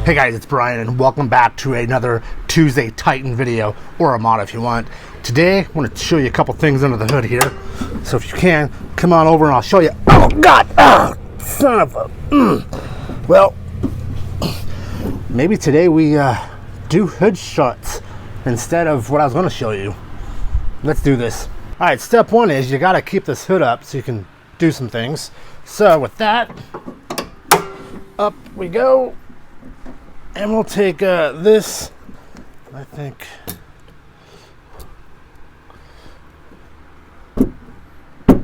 Hey guys, it's Brian and welcome back to another Tuesday Titan video, or Armada if you want. Today, I want to show you a couple things under the hood here. So if you can, come on over and I'll show you. Oh God, oh, son of a, Well, maybe today we do hood struts instead of what I was going to show you. Let's do this. All right, step one is you got to keep this hood up so you can do some things. So with that, up we go. And we'll take this, I think,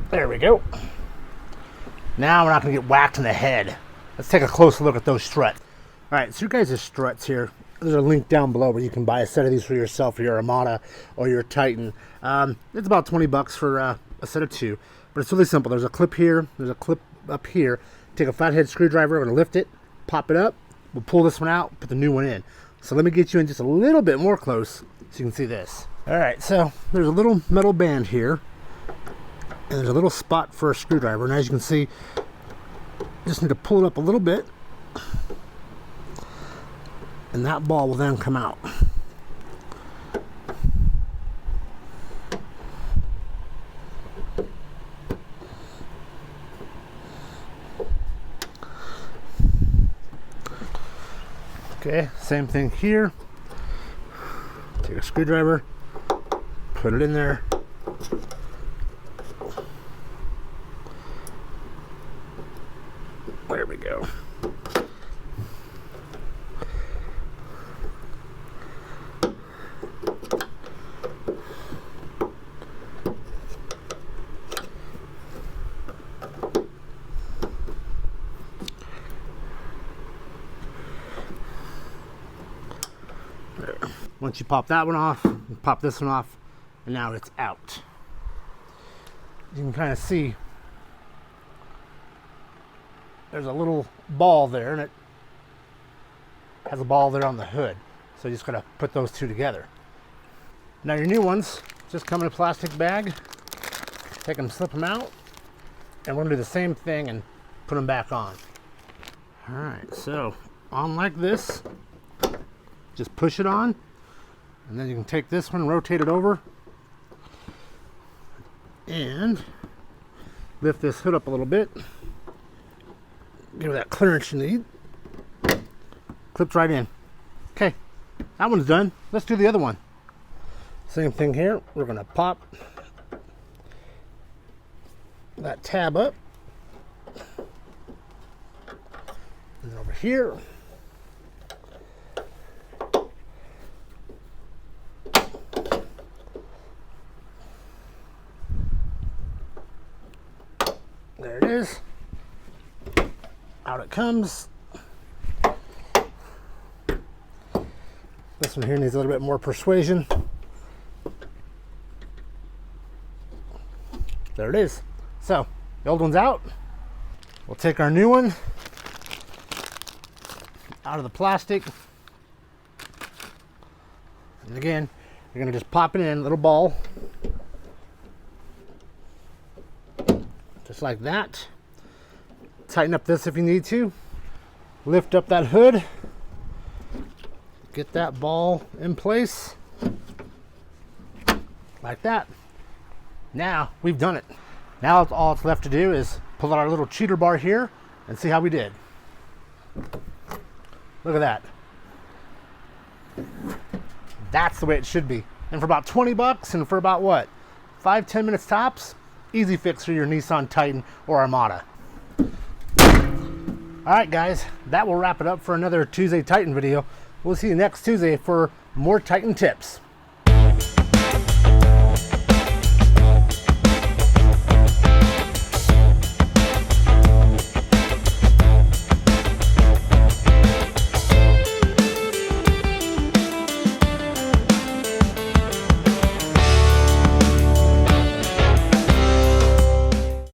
there we go. Now we're not going to get whacked in the head. Let's take a closer look at those struts. All right, so you guys' struts here, there's a link down below where you can buy a set of these for yourself, for your Armada or your Titan. It's about 20 bucks for a set of two, but it's really simple. There's a clip here, there's a clip up here. Take a flathead screwdriver, we're going to lift it, pop it up. We'll pull this one out, put the new one in. So let me get you in just a little bit more close so you can see this. All right, so there's a little metal band here, and there's a little spot for a screwdriver. And as you can see, just need to pull it up a little bit, and that ball will then come out. Okay, same thing here. Take a screwdriver, put it in there. There we go. Once you pop that one off, you pop this one off, and now it's out. You can kind of see there's a little ball there, and it has a ball there on the hood. So you just gotta put those two together. Now your new ones just come in a plastic bag. Take them, slip them out, and we're gonna do the same thing and put them back on. All right, so on like this, just push it on. And then you can take this one, rotate it over, and lift this hood up a little bit. Give it that clearance you need. Clips right in. Okay, that one's done. Let's do the other one. Same thing here. We're going to pop that tab up. And then over here, there it is. Out it comes. This one here needs a little bit more persuasion. There it is. So, the old one's out. We'll take our new one out of the plastic. And again, you're going to just pop it in, a little ball. Just like that. Tighten up this if you need to. Lift up that hood. Get that ball in place. Like that. Now we've done it. Now all it's left to do is pull out our little cheater bar here and see how we did. Look at that. That's the way it should be. And for about 20 bucks and for about what? 5-10 minutes tops? Easy fix for your Nissan Titan or Armada. Alright guys, that will wrap it up for another Tuesday Titan video. We'll see you next Tuesday for more Titan tips.